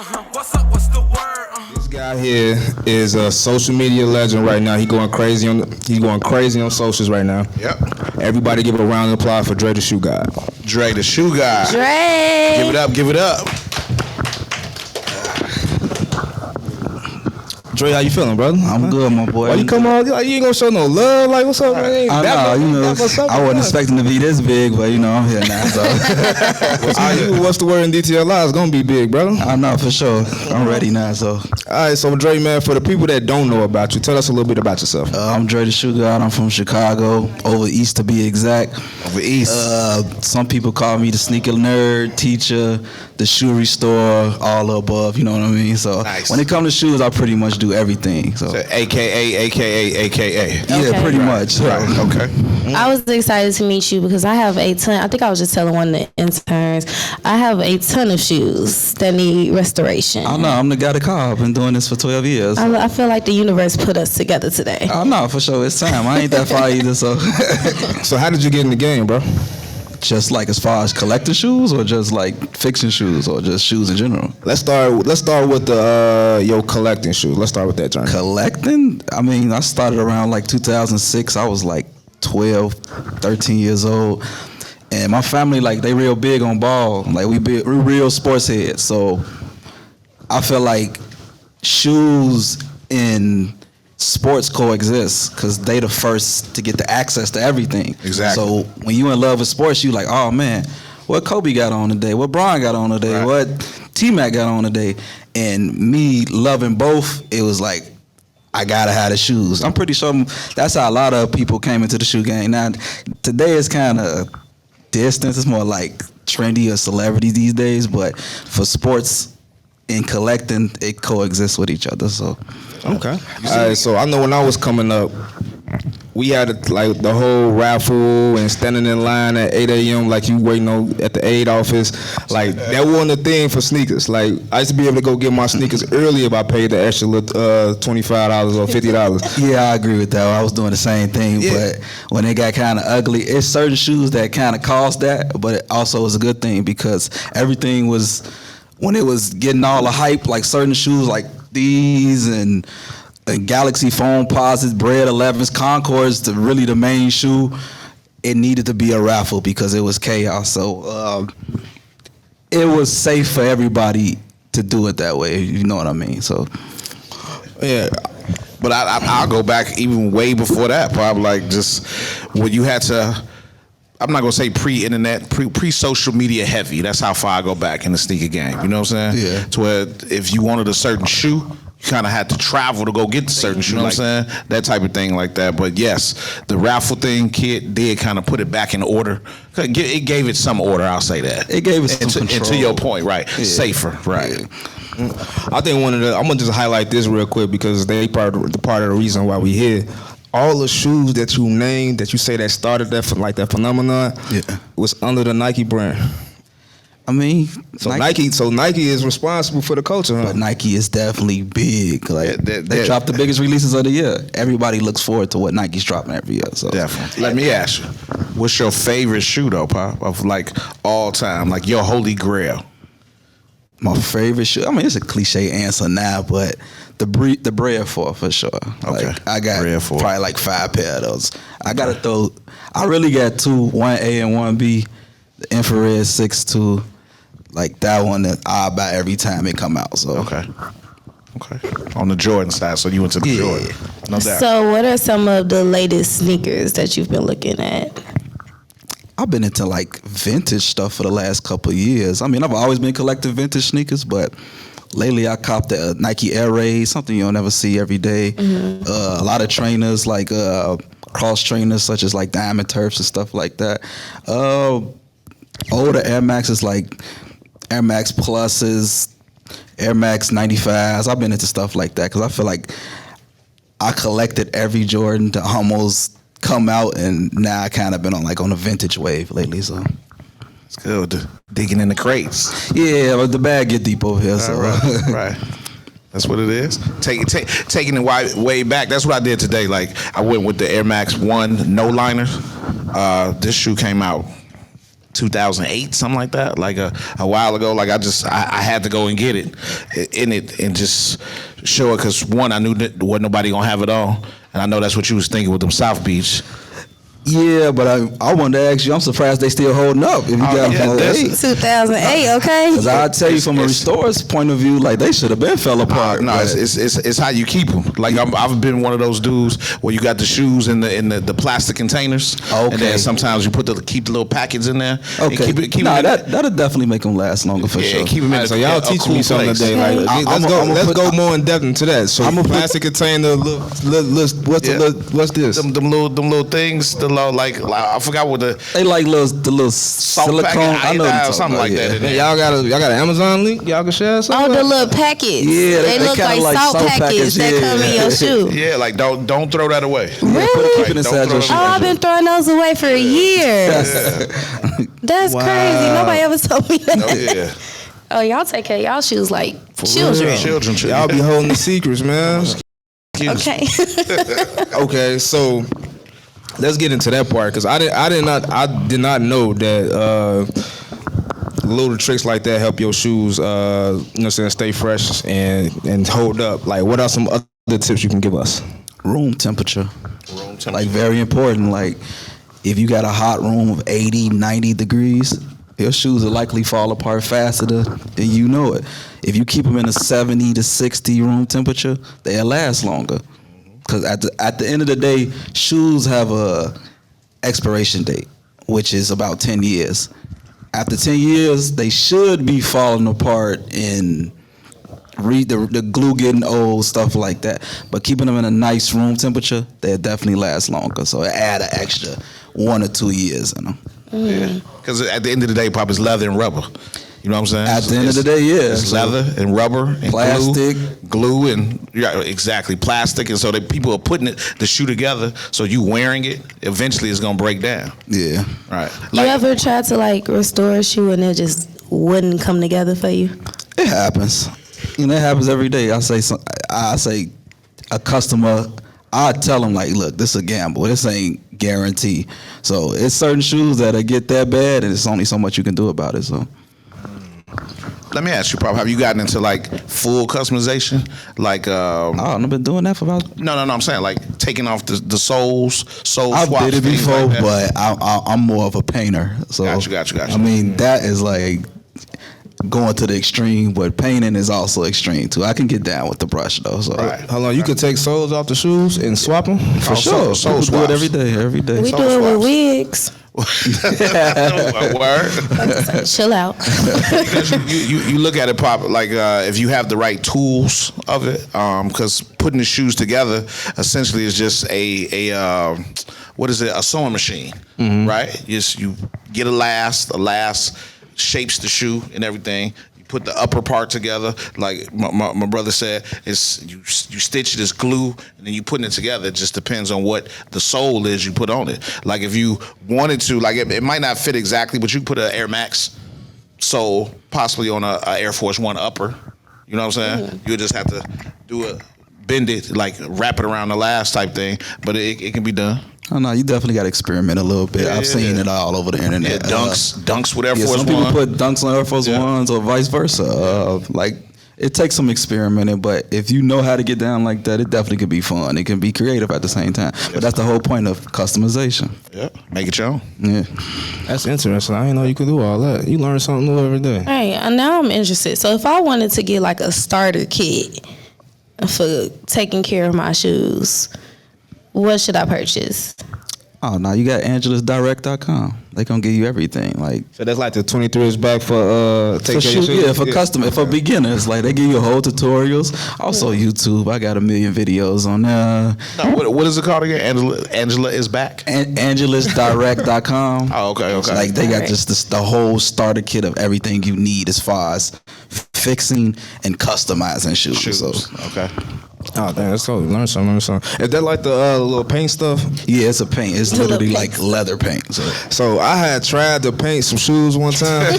What's up? What's the word? This guy here is a social media legend right now. He's going crazy on socials right now. Yep. Everybody give it a round of applause for Dre the Shoe God. Dre the Shoe God. Dre. Give it up, give it up. Dre, how you feeling, brother? I'm good, my boy. Why you come on? Like, you ain't gonna show no love? Like, what's up, man? I wasn't expecting to be this big, but I'm here now. So. What's the word in DTLR? It's gonna be big, brother. I know for sure. I'm ready now. So. All right, so Dre, man, for the people that don't know about you, tell us a little bit about yourself. I'm Dre the Shoe God. I'm from Chicago, over east to be exact. Over east. Some people call me the sneaker nerd, teacher, the shoe restore, all the above. You know what I mean? So nice. When it comes to shoes, I pretty much do everything. So AKA. Yeah, pretty much. So. Right. Okay. I was excited to meet you because I have a ton. I think I was just telling one of the interns. I have a ton of shoes that need restoration. I know. I'm the guy to call. I've been doing this for 12 years. I feel like the universe put us together today. I know for sure. It's time. I ain't that far either. So. So how did you get in the game, bro? Just like as far as collecting shoes, or just like fixing shoes, or just shoes in general? Let's start with the your collecting shoes. Let's start with that journey. Collecting? I mean, I started around like 2006. I was like 12, 13 years old. And my family, like, they real big on ball. Like, we real sports heads. So I feel like shoes in sports coexist because they the first to get the access to everything. Exactly. So when you in love with sports, you like, oh man, what Kobe got on today? What Bron got on today? Right. What T-Mac got on today? And me loving both, it was like, I gotta have the shoes. I'm pretty sure that's how a lot of people came into the shoe game. Now, today it's kind of distance. It's more like trendy or celebrity these days. But for sports and collecting, it coexists with each other. So. Okay. All right, so I know when I was coming up, we had like the whole raffle and standing in line at 8 a.m. like you waiting on at the aid office. Like that wasn't a thing for sneakers. Like I used to be able to go get my sneakers early if I paid the extra $25 or $50. Yeah, I agree with that. I was doing the same thing, but when it got kind of ugly, it's certain shoes that kind of caused that, but it also was a good thing because everything was, when it was getting all the hype, like certain shoes like these and Galaxy Foam Posits, Bread 11s, Concords, really the main shoe, it needed to be a raffle because it was chaos. So it was safe for everybody to do it that way. You know what I mean? So Yeah. But I'll go back even way before that. Probably like just when you had to, I'm not gonna say pre-internet, pre-social media heavy. That's how far I go back in the sneaker game. You know what I'm saying? Yeah. To where if you wanted a certain shoe, you kind of had to travel to go get the certain shoe. You know what I'm saying? That type of thing like that. But yes, the raffle thing, Kid did kind of put it back in order. It gave it some order. I'll say that. it gave us some control. And to your point, right? Yeah. Safer, right? Yeah. I think I'm gonna just highlight this real quick because they part of the reason why we here. All the shoes that you named, that you say that started that phenomenon, was under the Nike brand. I mean, So Nike is responsible for the culture, huh? But Nike is definitely big. Like they drop the biggest releases of the year. Everybody looks forward to what Nike's dropping every year. So Definitely. Let me ask you, what's your favorite shoe though, Pop? Of like all time, like your holy grail? my favorite shoe. I mean, it's a cliche answer now, but the BREE for sure. Okay. Like, I got BREE probably like 5 pair of those. I gotta throw. I really got two, one A and one B. The infrared 6.2, like that one that I buy every time it come out. So Okay. On the Jordan side, so you went to the Jordan. No doubt. So what are some of the latest sneakers that you've been looking at? I've been into like vintage stuff for the last couple of years. I mean, I've always been collecting vintage sneakers, but lately I copped the Nike Air Rays, something you'll never see every day. Mm-hmm. A lot of trainers, like cross trainers, such as like Diamond Turfs and stuff like that. Older Air Maxes, like Air Max Pluses, Air Max 95s. I've been into stuff like that because I feel like I collected every Jordan to almost come out, and now I kind of been on a vintage wave lately. So It's good. Digging in the crates. yeah, but the bag get deep over here. So Right. That's what it is. Taking it way back. That's what I did today. Like I went with the Air Max 1 no liner. This shoe came out 2008, something like that, like a while ago. Like I had to go and get it in it and just show it because one, I knew that wasn't nobody gonna have it all, and I know that's what you was thinking with them South Beach. Yeah, but I wanted to ask you. I'm surprised they still holding up. If you got them 2008, okay. Because I tell you from a restore's point of view, like they should have been fell apart. No, it's how you keep them. Like I've been one of those dudes where you got the shoes in the plastic containers, and then sometimes you keep the little packets in there. Okay, that'll definitely make them last longer for sure. Keep them in. So y'all teaching me something today. Like, let's go more in depth into that. So plastic container. What's this? Them little things. Like I forgot what they like the little silicone. I know something like that. Y'all got an Amazon link. Y'all can share something. Oh, the little packets. Yeah, they look like salt packets that come in your shoe. Yeah, like don't throw that away. Really? Keep it inside your shoe. Oh, I've been throwing those away for years. That's crazy. Nobody ever told me that. Oh yeah. Oh, y'all take care of y'all shoes like children. Y'all be holding the secrets, man. Okay. Okay, so let's get into that part because I did not know that little tricks like that help your shoes, stay fresh and hold up. Like, what are some other tips you can give us? Room temperature. Like, very important. Like, if you got a hot room of 80, 90 degrees, your shoes will likely fall apart faster than you know it. If you keep them in a 70 to 60 room temperature, they'll last longer. Because at the end of the day, shoes have a expiration date, which is about 10 years. After 10 years, they should be falling apart and the glue getting old, stuff like that. But keeping them in a nice room temperature, they'll definitely last longer. So add an extra 1 or 2 years in them. Yeah, because at the end of the day, Pop, it's leather and rubber. You know what I'm saying? At the end of the day, yeah. It's leather and rubber and plastic. Glue and exactly plastic. And so people are putting the shoe together. So you wearing it, eventually it's gonna break down. Yeah. Right. You ever tried to restore a shoe and it just wouldn't come together for you? It happens. It happens every day. I say a customer, I tell them look, this is a gamble. This ain't guarantee. So it's certain shoes that'll get that bad, and it's only so much you can do about it. So. Let me ask you, Pop, have you gotten into full customization? I've been doing that for about. No. I'm saying taking off the soles, sole swaps. I did it before, but I'm more of a painter. So Got you. I mean, that is going to the extreme, but painting is also extreme too. I can get down with the brush though. So hold on, you could take soles off the shoes and swap them for sure. Sole do it every day. We do it with wigs. Word. Chill out. you look at it, Pop, if you have the right tools of it, because putting the shoes together essentially is just a sewing machine, right? You get a last shapes the shoe and everything. You put the upper part together, like my brother said. It's you stitch it as glue, and then you putting it together. It just depends on what the sole is you put on it. Like if you wanted to, it might not fit exactly, but you put an Air Max sole possibly on a Air Force One upper. You know what I'm saying? You just have to bend it, wrap it around the last type thing, but it can be done. Oh no, you definitely got to experiment a little bit. I've seen it all over the internet. Yeah, dunks with Air Force One. Some people put dunks on Air Force Ones or vice versa. It takes some experimenting, but if you know how to get down like that, it definitely could be fun. It can be creative at the same time. But that's the whole point of customization. Yeah, make it your own. Yeah, that's interesting. I didn't know you could do all that. You learn something new every day. Hey, and now I'm interested. So if I wanted to get a starter kit for taking care of my shoes, what should I purchase? Oh no, you got AngelusDirect.com. They gonna give you everything. So that's the 23 is back for take care of your shoes? Yeah, for custom, for beginners. They give you a whole tutorials. Also YouTube, I got a million videos on there. No, what is it called again? Angela is back. AngelusDirect.com. Oh, okay. They got just the whole starter kit of everything you need as far as fixing and customizing shoes. So. Okay. Oh, damn, let's go learn something. Is that the little paint stuff? Yeah, it's a paint. It's literally leather paint. So I had tried to paint some shoes one time.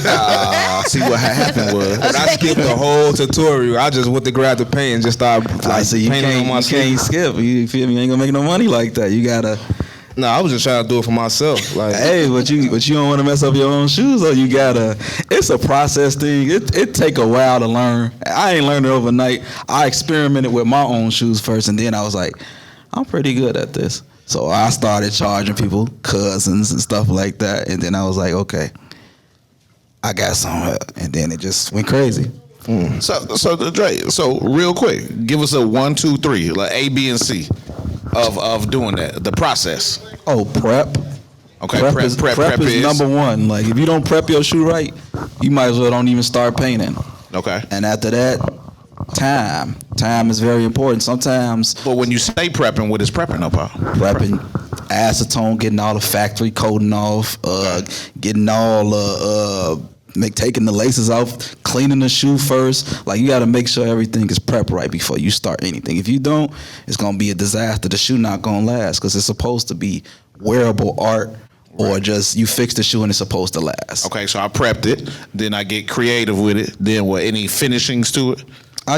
See what happened was I skipped the whole tutorial. I just went to grab the paint and just started painting on my sleeve. You can't skip. You feel me? You ain't gonna make no money like that. You gotta No, I was just trying to do it for myself. Like, Hey, but you don't want to mess up your own shoes, or you gotta. It's a process thing. It take a while to learn. I ain't learned it overnight. I experimented with my own shoes first, and then I was like, I'm pretty good at this. So I started charging people, cousins and stuff like that, and then I was like, okay, I got some, and then it just went crazy. So Dre, so real quick, give us a 1, 2, 3, like A, B, and C of doing that. The process. Oh, prep. Okay, Prep prep is is number one. Like if you don't prep your shoe right, you might as well don't even start painting. Okay. And after that, time is very important. Sometimes But when you say prepping, what is prepping about? prepping, acetone, getting all the factory coating off, getting all taking the laces off, cleaning the shoe first. Like you got to make sure everything is prepped right before you start anything. If you don't, it's gonna be a disaster. The shoe not gonna last because it's supposed to be wearable art, or just you fix the shoe and it's supposed to last. Okay, so I prepped it, then I get creative with it. Then what? Any finishings to it?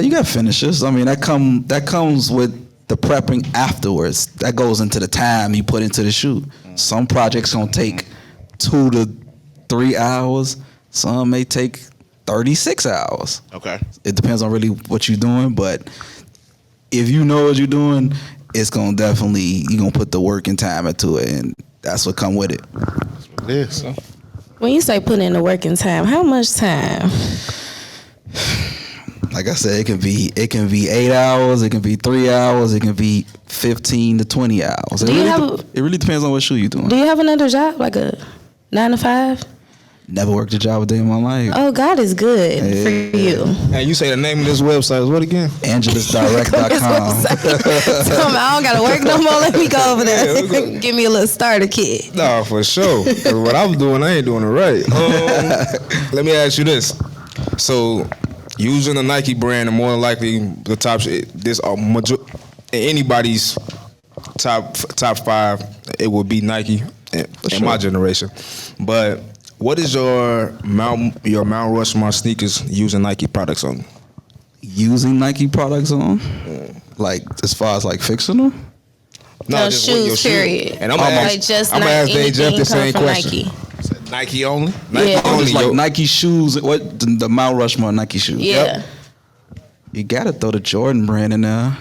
You got finishes. I mean, that comes with the prepping afterwards. That goes into the time you put into the shoe. Some projects gonna take 2 to 3 hours. Some may take 36 hours. Okay. It depends on really what you're doing, but if you know what you're doing, it's gonna definitely, you're gonna put the work and time into it, and that's what come with it. It is. When you say put in the work and time, how much time? Like I said, it can be 8 hours, it can be 3 hours, it can be 15 to 20 hours. It really depends on what shoe you're doing. Do you have another job, like a 9 to 5? Never worked a job a day in my life. Oh, God is good for you. and you say the name of this website is what again? AngelusDirect.com. Tell me, I don't gotta work no more. Let me go over there. Give me a little starter kit. No, for sure. 'Cause what I was doing, I ain't doing it right. Let me ask you this. So, using the Nike brand, and more than likely the top this anybody's top 5, it would be Nike in my generation. But what is your Mount Rushmore sneakers using Nike products on? Using Nike products on? Like as far as like fixing them? No, just shoes, your shoe. period. And I'm gonna Like just I'm not gonna ask Dave Jeff anything the same come from question. Nike. Nike only? Nike Yeah. only. Just like yo. Nike shoes, what the Mount Rushmore Nike shoes. Yeah. Yep. You gotta throw the Jordan brand in there.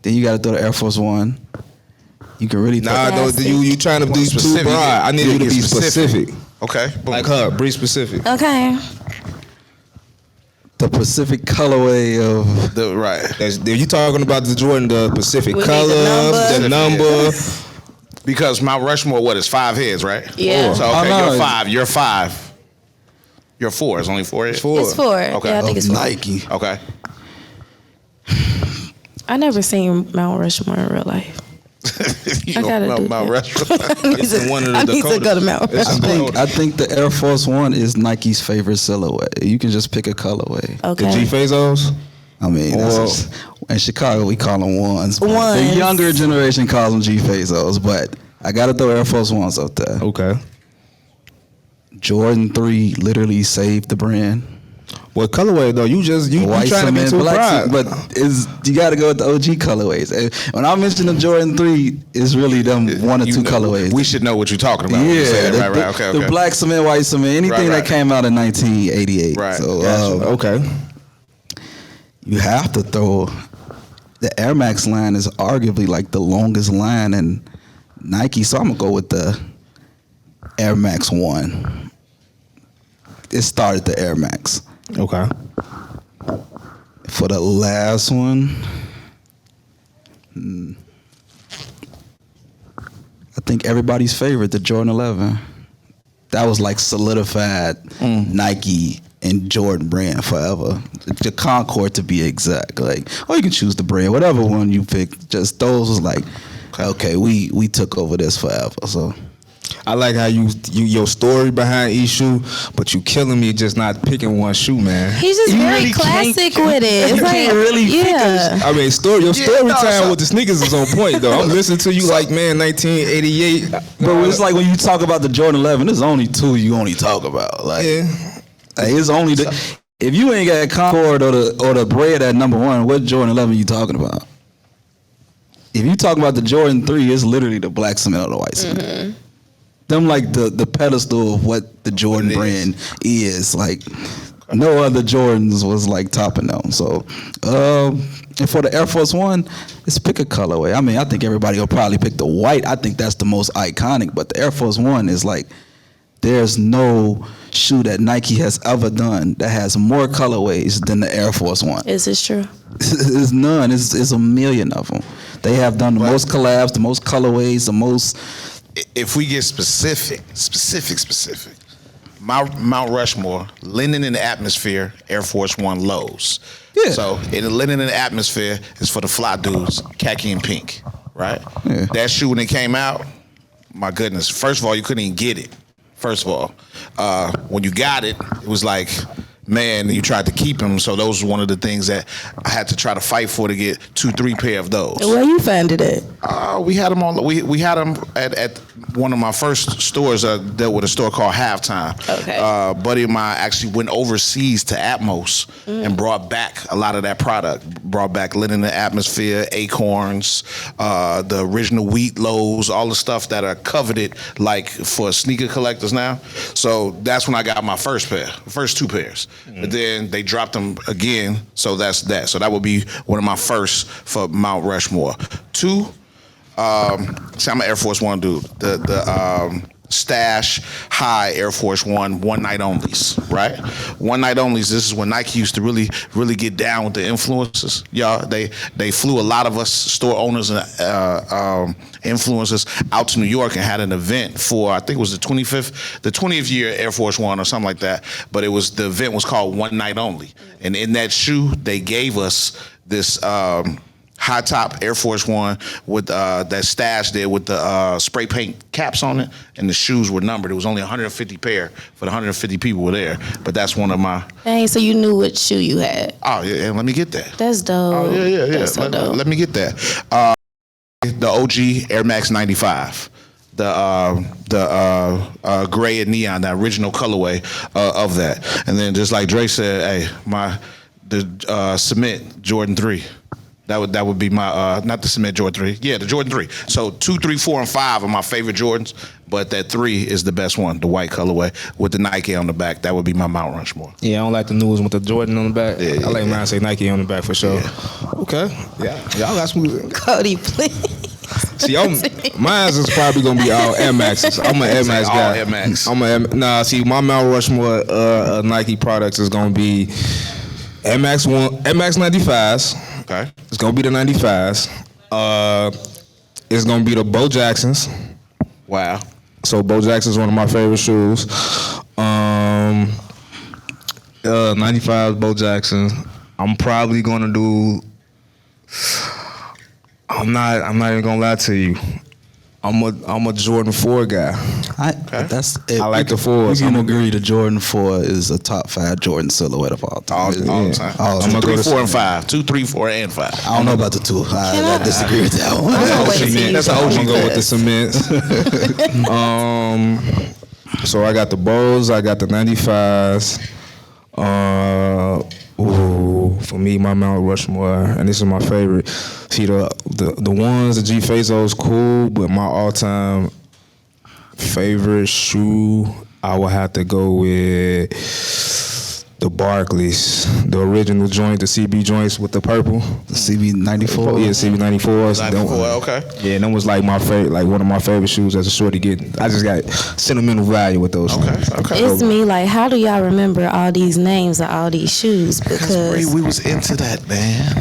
Then you gotta throw the Air Force One. You can really Nah, no, you trying to do too Specific. broad. I need you to be specific. Okay. Like her, be specific. Okay. the Pacific colorway of Right. You talking about the Jordan, the Pacific We need color, the the number. Because Mount Rushmore, what is 5 heads, right? Yeah. So okay, no. you're 5. You're 5. You're 4. It's only 4 heads. Four. It's 4. Okay. Yeah, I think of it's 4. Nike. Okay. I never seen Mount Rushmore in real life. You I gotta know do Mount that. Rushmore. It's one of the I need to Dakotas. go to Mount It's in Rushmore. Dakota. I think the Air Force One is Nike's favorite silhouette. You can just pick a colorway. The Okay. G Fazos. I mean, that's in Chicago we call them ones. The Ones. younger generation calls them G Fazos, but I gotta throw Air Force Ones up there. Okay. Jordan 3 literally saved the brand. What colorway though? You White trying to be cement, too black proud. cement, but you got to go with the OG colorways. And when I mention the Jordan 3, it's really them one or You two know, colorways. We should know what you're talking about. when you say that. Right. Okay. The black cement, white cement, anything Right. that came out in 1988. Right. So Gotcha. Okay. you have to throw the Air Max line is arguably like the longest line in Nike. So I'm gonna go with the Air Max 1. It started the Air Max. Okay. For the last one, I think everybody's favorite, the Jordan 11. That was like solidified Nike and Jordan brand forever. The Concord to be exact. Like, or you can choose the brand, whatever one you pick. Just those was like, okay, we took over this forever. So I like how you your story behind each shoe, but you killing me just not picking one shoe, man. He's just You very really classic with it. It's you like, can't really pick yeah. I mean, your story no, time so- with the sneakers is on point though. I'm listening to you like, man, 1988. Bro, it's like when you talk about the Jordan 11, there's only two you only talk about. Like, Yeah. like, it's only if you ain't got Concord or the bread at number 1, what Jordan 11 you talking about? if you talk about the Jordan 3, it's literally the black cement or the white cement. Them like the pedestal of what the Jordan brand is. Like no other Jordans was like topping them. So and for the Air Force One, it's pick a colorway. I mean, I think everybody will probably pick the white. I think that's the most iconic. But the Air Force One is like, there's no shoe that Nike has ever done that has more colorways than the Air Force One. Is this true? It's none. It's a million of them. They have done the most collabs, the most colorways, the most. If we get specific, Mount Rushmore, Linen in the Atmosphere, Air Force One lows. Yeah. So in the Linen in the Atmosphere is for the fly dudes, khaki and pink, right? Yeah. That shoe when it came out, my goodness. First of all, you couldn't even get it. First of all, when you got it, it was like, man, you tried to keep them. So those were one of the things that I had to try to fight for to get 2-3 pair of those. Where you found it at? We had them on. We had them at one of my first stores. Dealt with a store called Halftime. Okay. Buddy of mine actually went overseas to Atmos and brought back a lot of that product. Brought back Linen in the Atmosphere, Acorns, the original Wheat Lows, all the stuff that are coveted like for sneaker collectors now. So that's when I got my first two pairs. But then they dropped them again. So that's that. So that would be one of my first for Mount Rushmore. 2, see, I'm an Air Force One dude. The Stash High Air Force One night onlys, right? One night onlys. This is when Nike used to really get down with the influencers. Y'all, they flew a lot of us store owners and influencers out to New York and had an event for, I think it was the 20th year Air Force One or something like that. But the event was called One Night Only, and in that shoe they gave us this. High top Air Force One with that Stash there with the spray paint caps on it, and the shoes were numbered. It was only 150 pair for the 150 people were there. But that's one of my. Dang, so you knew what shoe you had. Oh yeah, let me get that. That's dope. Oh yeah. That's so dope. Let me get that. The OG Air Max 95. The gray and neon, the original colorway of that. And then just like Dre said, hey, the cement Jordan 3. That would be my not the cement Jordan 3. Yeah, the Jordan 3. So 2, 3, 4, and 5 are my favorite Jordans, but that 3 is the best one, the white colorway with the Nike on the back. That would be my Mount Rushmore. Yeah, I don't like the news with the Jordan on the back. Yeah, I like mine say Nike on the back for sure. Yeah. Okay. Yeah. Y'all got some. CODY, please. See, mine's is probably gonna be all Air Maxes. I'm an Air Max guy. All Air Max. See, my Mount Rushmore Nike products is gonna be Air Max 95s. Okay. It's gonna be the 95s. It's gonna be the Bo Jacksons. Wow. So Bo Jackson's one of my favorite shoes. 95 Bo Jackson. I'm probably gonna do. I'm not even gonna lie to you. I'm a Jordan 4 guy. I like the 4s. We can agree the Jordan 4 is a top 5 Jordan silhouette of all time. All the time. All I'm time. 2, 3, 4, and 5. 2, 3, 4, and 5. I don't know about the 2. I disagree with that one. That's an OG. Go with the cements. So I got the Bows. I got the 95s. For me, my Mount Rushmore, and this is my favorite. See the ones, the G Fazos cool, but my all-time favorite shoe, I would have to go with the Barclays, the original joint, the CB joints with the purple. The CB94? Yeah, CB94s. 94, okay. Yeah, and that was like my favorite, like one of my favorite shoes as a shorty get. I just got sentimental value with those. Okay. It's me, like, how do y'all remember all these names of all these shoes? Because we was into that, man.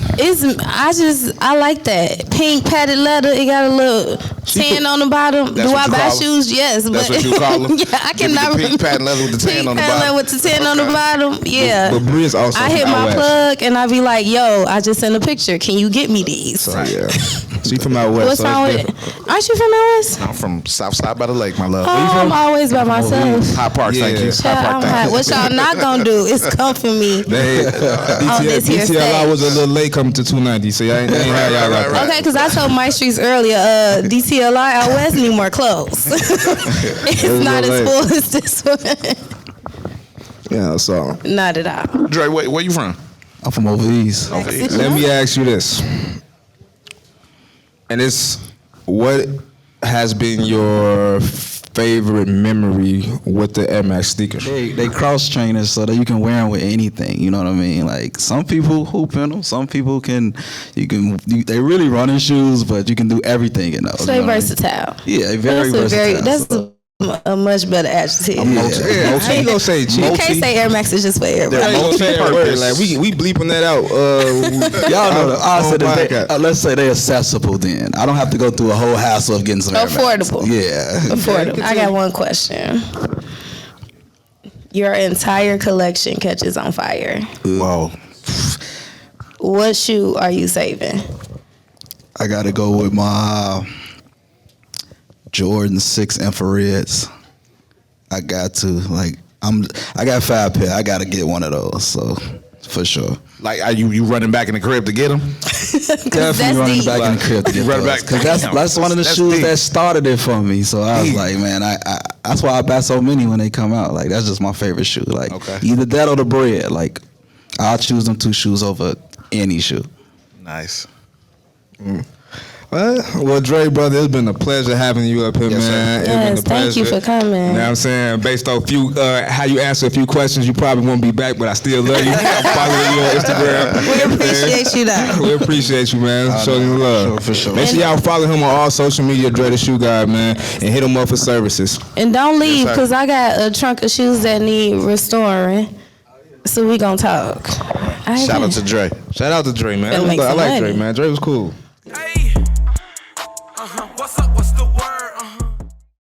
I like that. Pink padded leather, it got a little tan on the bottom. That's Do what I you buy call 'em? shoes? Yes. That's but what you call them? Yeah, I Give me cannot the pink remember. patent leather with the tan on the Pink patent bottom. leather with the tan on the bottom. Yeah. But BREE is also I hit from my out west. plug and I be like, yo, I just sent a picture. Can you get me these? So, yeah. She from out west. What's so wrong it's with different. it? Aren't you from out west? I'm from South Side by the Lake, my love. I'm always by myself. High Park, thank you. Yeah. High Park, I'm thank hot. you. What y'all not gonna do is come for me. this here DTLR was a stage. little late coming to 290, so I ain't had y'all like that. Okay, because I told my streets earlier, DTLR out west need more clothes. It's not as full as this one. Yeah, so Not at all. Dre, where you from? I'm from over east. let me ask you this. and it's what has been your favorite memory with the Air Max sneakers? They cross trainers so that you can wear them with anything. You know what I mean? Like some people hoop in them, some people they really running shoes, but you can do everything in those. So they versatile. Yeah, they very versatile. That's a much better adjective. How you gonna say cheap? You can't say Air Max is just for everybody. How you gonna say that word? Like we bleeping that out. Y'all know the odds let's say they're accessible. Then I don't have to go through a whole hassle of getting some Air affordable. Max. Yeah, affordable. I got one question. Your entire collection catches on fire. Whoa. What shoe are you saving? I got to go with my Jordan 6 infrareds. I got to I got 5 pair. I got to get one of those. So for sure. Like, are you running back in the crib to get them? Definitely running deep. back in the crib to get Running those. back. Because that's one of the shoes deep. that started it for me. So I was like, man, I that's why I buy so many when they come out. Like that's just my favorite shoe. Like either that or the bread. Like I'll choose them 2 shoes over any shoe. Nice. Well, Dre, brother, it's been a pleasure having you up here, Yes, man. It's been Yes, a thank you pleasure. for coming. You know what I'm saying? Based on how you answer a few questions, you probably won't be back, but I still love you. I'm following you on Instagram. We appreciate you, though. We appreciate you, man. Show you love. For sure. Make sure y'all follow him on all social media, Dre the Shoe Guy, man, and hit him up for services. And don't leave, sir. because I got a trunk of shoes that need restoring. So we gonna talk. Shout out to Dre. Shout out to Dre, man. Gotta make I some like money. Dre, man. Dre was cool.